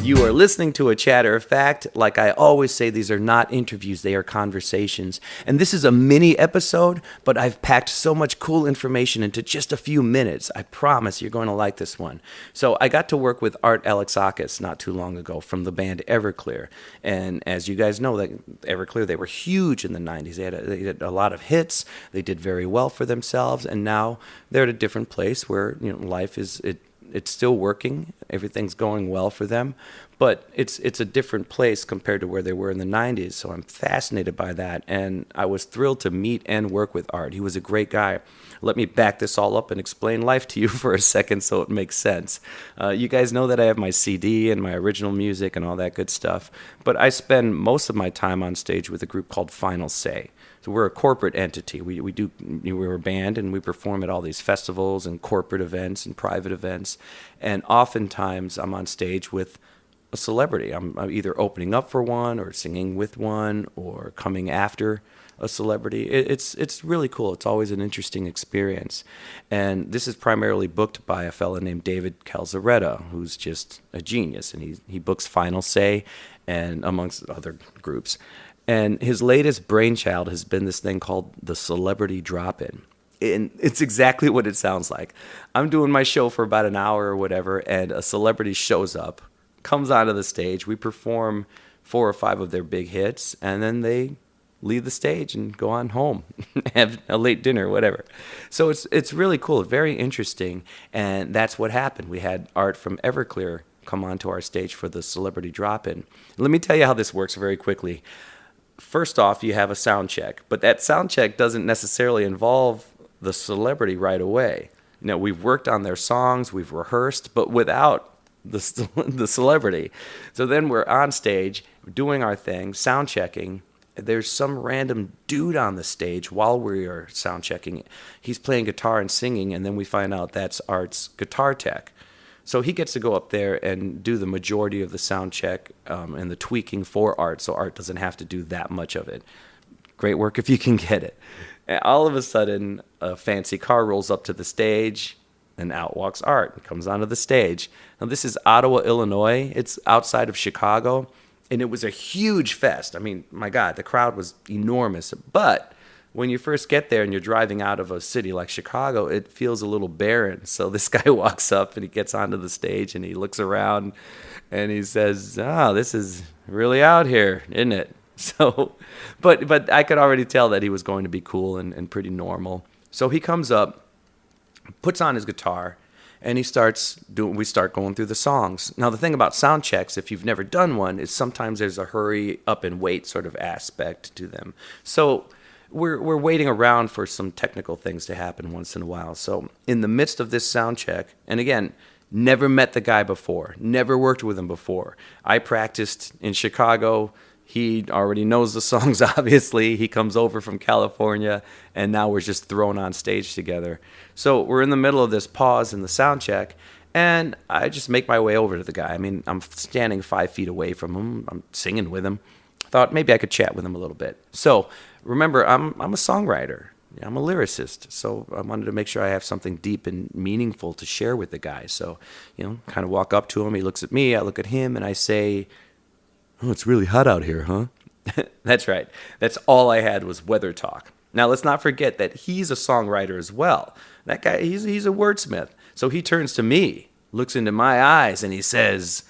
You are listening to A Chatter of Fact. Like I always say, these are not interviews, they are conversations. And this is a mini episode, but I've packed so much cool information into just a few minutes. I promise you're going to like this one. So I got to work with Art Alexakis not too long ago from the band Everclear. And as you guys know, Everclear, they were huge in the 90s. They had a lot of hits. They did very well for themselves. And now they're at a different place where life is... It's still working. Everything's going well for them, but it's a different place compared to where they were in the 90s. So I'm fascinated by that, and I was thrilled to meet and work with Art. He was a great guy. Let me back this all up and explain life to you for a second so it makes sense. You guys know that I have my CD and my original music and all that good stuff, but I spend most of my time on stage with a group called Final Say. So we're a corporate entity. We're a band, and we perform at all these festivals and corporate events and private events. And oftentimes I'm on stage with a celebrity. I'm either opening up for one or singing with one or coming after a celebrity. It's really cool. It's always an interesting experience. And this is primarily booked by a fella named David Calzaretta, who's just a genius. And he books Final Say and amongst other groups. And his latest brainchild has been this thing called the Celebrity Drop-In. And it's exactly what it sounds like. I'm doing my show for about an hour or whatever, and a celebrity shows up, comes onto the stage. We perform 4 or 5 of their big hits, and then they leave the stage and go on home, have a late dinner, whatever. So it's really cool, very interesting, and that's what happened. We had Art from Everclear come onto our stage for the Celebrity Drop-In. Let me tell you how this works very quickly. First off, you have a sound check, but that sound check doesn't necessarily involve the celebrity right away. We've worked on their songs, we've rehearsed, but without the celebrity. So then we're on stage, doing our thing, sound checking. There's some random dude on the stage while we are sound checking. He's playing guitar and singing, and then we find out that's Art's guitar tech. So he gets to go up there and do the majority of the sound check and the tweaking for Art, so Art doesn't have to do that much of it. Great work if you can get it. And all of a sudden, a fancy car rolls up to the stage, and out walks Art and comes onto the stage. Now, this is Ottawa, Illinois. It's outside of Chicago, and it was a huge fest. I mean, my God, the crowd was enormous. But when you first get there and you're driving out of a city like Chicago, it feels a little barren. So this guy walks up and he gets onto the stage and he looks around and he says, this is really out here, isn't it? So, but I could already tell that he was going to be cool and pretty normal. So he comes up, puts on his guitar, and we start going through the songs. Now, the thing about sound checks, if you've never done one, is sometimes there's a hurry up and wait sort of aspect to them. So we're waiting around for some technical things to happen once in a while. So in the midst of this sound check, and again, never met the guy before, never worked with him before. I practiced in Chicago. He already knows the songs, obviously. He comes over from California, and now we're just thrown on stage together. So we're in the middle of this pause in the sound check, and I just make my way over to the guy. I mean, I'm standing 5 feet away from him. I'm singing with him. I thought maybe I could chat with him a little bit. So remember, I'm a songwriter. I'm a lyricist, so I wanted to make sure I have something deep and meaningful to share with the guy. So, kind of walk up to him. He looks at me. I look at him, and I say, "Oh, it's really hot out here, huh?" That's right. That's all I had was weather talk. Now, let's not forget that he's a songwriter as well. That guy, he's a wordsmith. So he turns to me, looks into my eyes, and he says,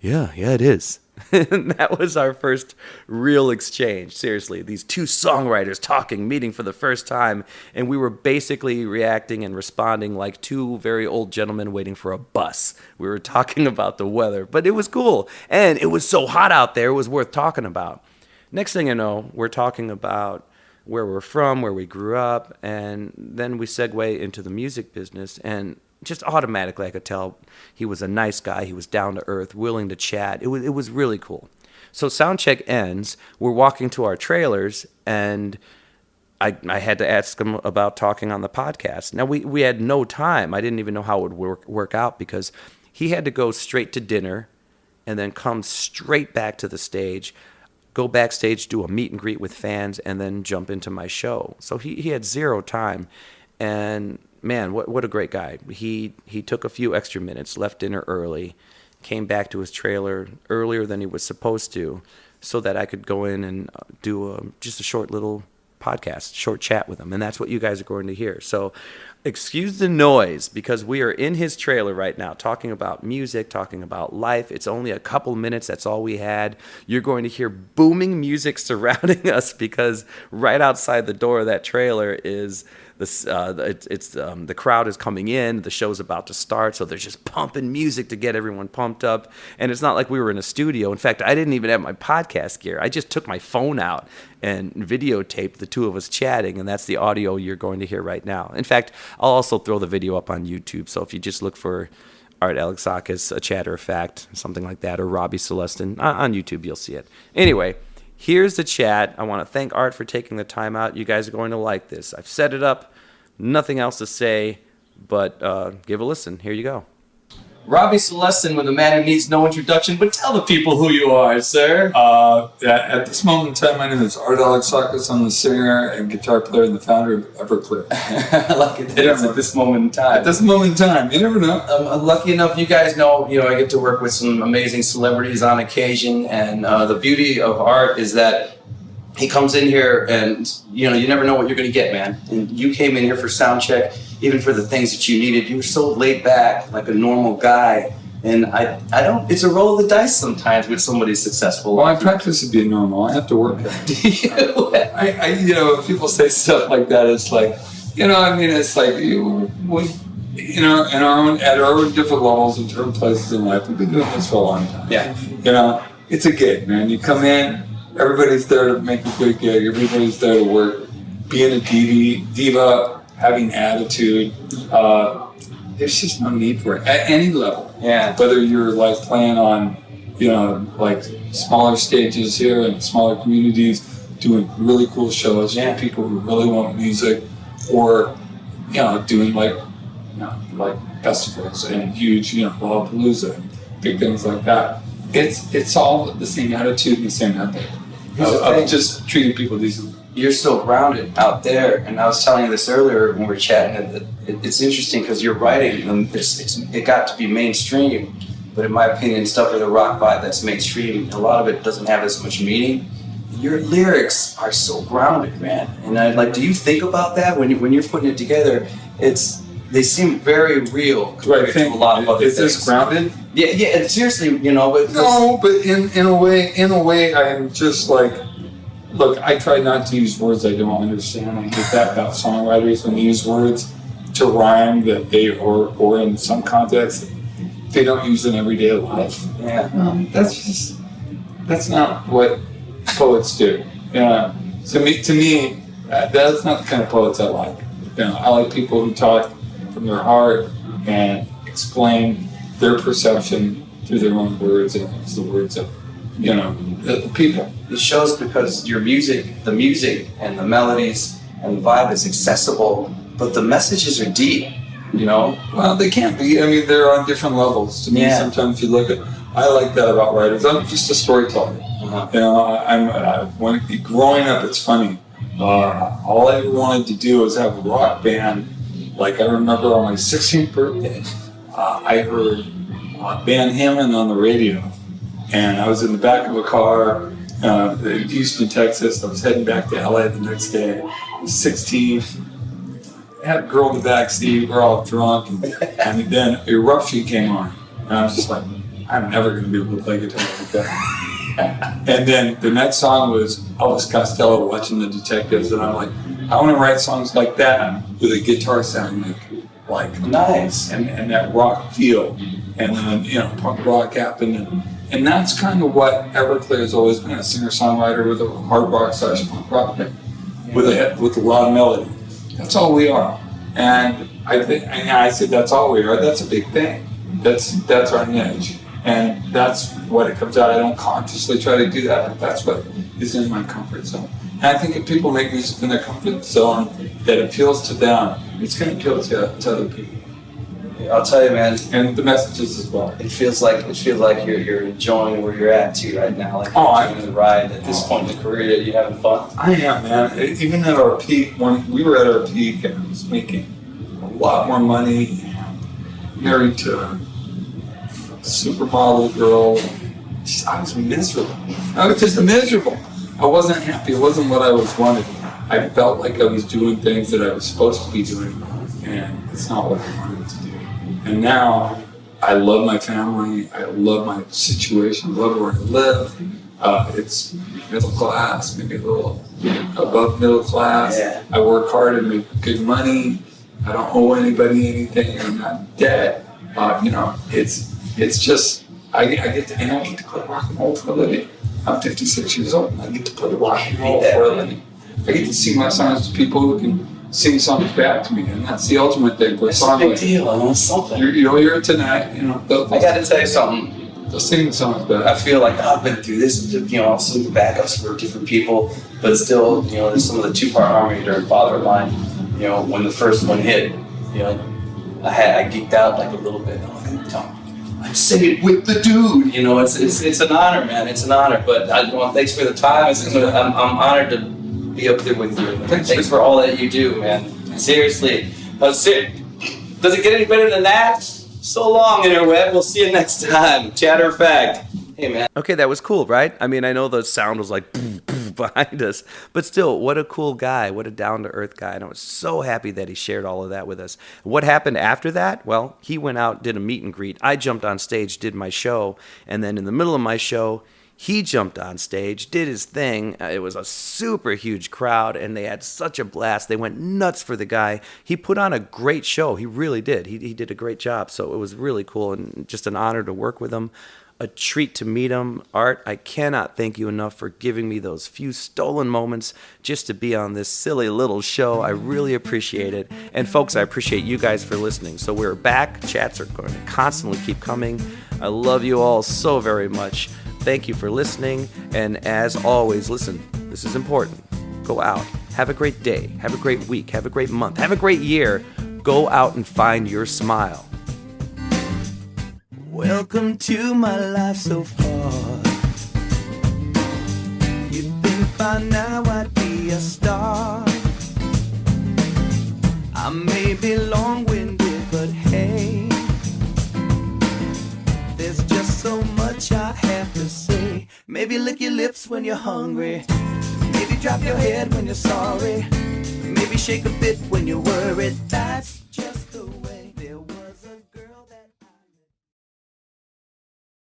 Yeah, it is. And that was our first real exchange. Seriously, these two songwriters talking, meeting for the first time, and we were basically reacting and responding like two very old gentlemen waiting for a bus. We were talking about the weather, but it was cool, and it was so hot out there, it was worth talking about. Next thing you know, we're talking about where we're from, where we grew up, and then we segue into the music business, and just automatically I could tell he was a nice guy. He was down to earth, willing to chat. It was really cool. So sound check ends. We're walking to our trailers, and I had to ask him about talking on the podcast. Now, we had no time. I didn't even know how it would work out because he had to go straight to dinner and then come straight back to the stage, go backstage, do a meet and greet with fans, and then jump into my show. So he had zero time. And man, what a great guy. He took a few extra minutes, left dinner early, came back to his trailer earlier than he was supposed to so that I could go in and do just a short little podcast, short chat with him. And that's what you guys are going to hear. So excuse the noise, because we are in his trailer right now talking about music, talking about life. It's only a couple minutes. That's all we had. You're going to hear booming music surrounding us because right outside the door of that trailer is the crowd is coming in. The show's about to start, so they're just pumping music to get everyone pumped up. And it's not like we were in a studio. In fact, I didn't even have my podcast gear. I just took my phone out and videotaped the two of us chatting, and that's the audio you're going to hear right now. In fact, I'll also throw the video up on YouTube, so if you just look for Art Alexakis, A Chatter of Fact, something like that, or Robby Celestin, on YouTube, you'll see it. Anyway, here's the chat. I want to thank Art for taking the time out. You guys are going to like this. I've set it up. Nothing else to say, but give a listen. Here you go. Robby Celestin with a man who needs no introduction, but tell the people who you are, sir. At this moment in time, my name is Art Alexakis. I'm the singer and guitar player and the founder of Everclear. I like it. At this moment in time. At this moment in time. You never know. I'm lucky enough, you guys know, I get to work with some amazing celebrities on occasion, and the beauty of Art is that he comes in here and, you never know what you're going to get, man. And you came in here for sound check, even for the things that you needed. You were so laid back, like a normal guy. And I don't, it's a roll of the dice sometimes with somebody successful. Well, I practice to be normal. I have to work at it. When people say stuff like that, it's like, it's like, at our own different levels in different places in life, we've been doing this for a long time. Yeah. It's a gig, man. You come in, everybody's there to make a good gig. Everybody's there to work. Being a diva, having attitude, there's just no need for it at any level. Yeah. Whether you're like playing on, like smaller stages here in smaller communities, doing really cool shows for people who really want music, or doing like festivals and huge, Lollapalooza and big things like that. It's all the same attitude and the same ethic of just treating people decently. You're so grounded out there, and I was telling you this earlier when we were chatting. It's interesting because you're writing, and it got to be mainstream, but in my opinion, stuff with a rock vibe that's mainstream, a lot of it doesn't have as much meaning. Your lyrics are so grounded, man. And do you think about that when you're putting it together? They seem very real compared to a lot of other things. Is this grounded? Yeah. Seriously, but no, but in a way, I'm just like. Look, I try not to use words I don't understand. I get that about songwriters when they use words to rhyme that or in some context, they don't use in everyday life. Yeah. That's not what poets do. To me, that's not the kind of poets I like. I like people who talk from their heart and explain their perception through their own words and use the words of the people. It shows because your music, the music and the melodies and the vibe is accessible, but the messages are deep, Well, they can't be. They're on different levels. To me, sometimes you look at, I like that about writers. I'm just a storyteller. Growing up, it's funny. All I ever wanted to do was have a rock band. Like I remember on my 16th birthday, I heard Van Halen on the radio. And I was in the back of a car in Houston, Texas. I was heading back to LA the next day. I was 16. I had a girl in the backseat. We're all drunk. And then Eruption came on. And I was just like, I'm never going to be able to play guitar like that. And then the next song was Elvis Costello watching The Detectives. And I'm like, I want to write songs like that with a guitar sound like nice. And that rock feel. And then, punk rock happened. And that's kind of what Everclear has always been, a singer-songwriter with a hard rock / punk rock band, with a lot of melody. That's all we are. And I said that's all we are. That's a big thing. That's our niche. And that's what it comes out. I don't consciously try to do that, but that's what is in my comfort zone. And I think if people make music in their comfort zone that appeals to them, it's going to appeal to other people. I'll tell you, man, and the messages as well. It feels like you're enjoying where you're at too right now. Like you're enjoying the ride at this point in the career. That you having fun? I am, man. Even at our peak, when we were at our peak, and I was making a lot more money. Married to supermodel girl. I was miserable. I was just miserable. I wasn't happy. It wasn't what I was wanted. I felt like I was doing things that I was supposed to be doing, and it's not what I wanted to do. And now I love my family. I love my situation. I love where I live. It's middle class, maybe a little above middle class. Yeah. I work hard and make good money. I don't owe anybody anything. I'm not in debt. It's just I get to play rock and roll for a living. I'm 56 years old and I get to play rock and roll for a living. I get to sing my songs to people who can sing songs back to me, and that's the ultimate thing for a song. It's a big deal. I know something. You'll hear it tonight. I got to tell you something. They'll sing the songs back. I feel like I've been through this. I'll sing the backups for different people, but still, there's some of the two-part harmony during Father of Mine. When the first one hit, I geeked out like a little bit. I'm singing with the dude. It's an honor, man. It's an honor. But thanks for the time. I'm honored to be up there with you. Thanks for all that you do, man. Seriously. Does it get any better than that? So long, interweb. We'll see you next time. Chatter of fact. Hey, man. Okay, that was cool, right? I mean, I know the sound was like behind us, but still, what a cool guy. What a down-to-earth guy. And I was so happy that he shared all of that with us. What happened after that? Well, he went out, did a meet and greet. I jumped on stage, did my show, and then in the middle of my show, he jumped on stage, did his thing. It was a super huge crowd, and they had such a blast. They went nuts for the guy. He put on a great show. He really did. He did a great job, so it was really cool and just an honor to work with him. A treat to meet him. Art, I cannot thank you enough for giving me those few stolen moments just to be on this silly little show. I really appreciate it. And folks, I appreciate you guys for listening. So we're back. Chats are going to constantly keep coming. I love you all so very much. Thank you for listening. And as always, listen, this is important. Go out. Have a great day. Have a great week. Have a great month. Have a great year. Go out and find your smile. Welcome to my life so far. You'd think by now I'd be a star. I may be long-winded, but hey, there's just so much I have to say. Maybe lick your lips when you're hungry. Maybe drop your head when you're sorry. Maybe shake a bit when you're worried. That's just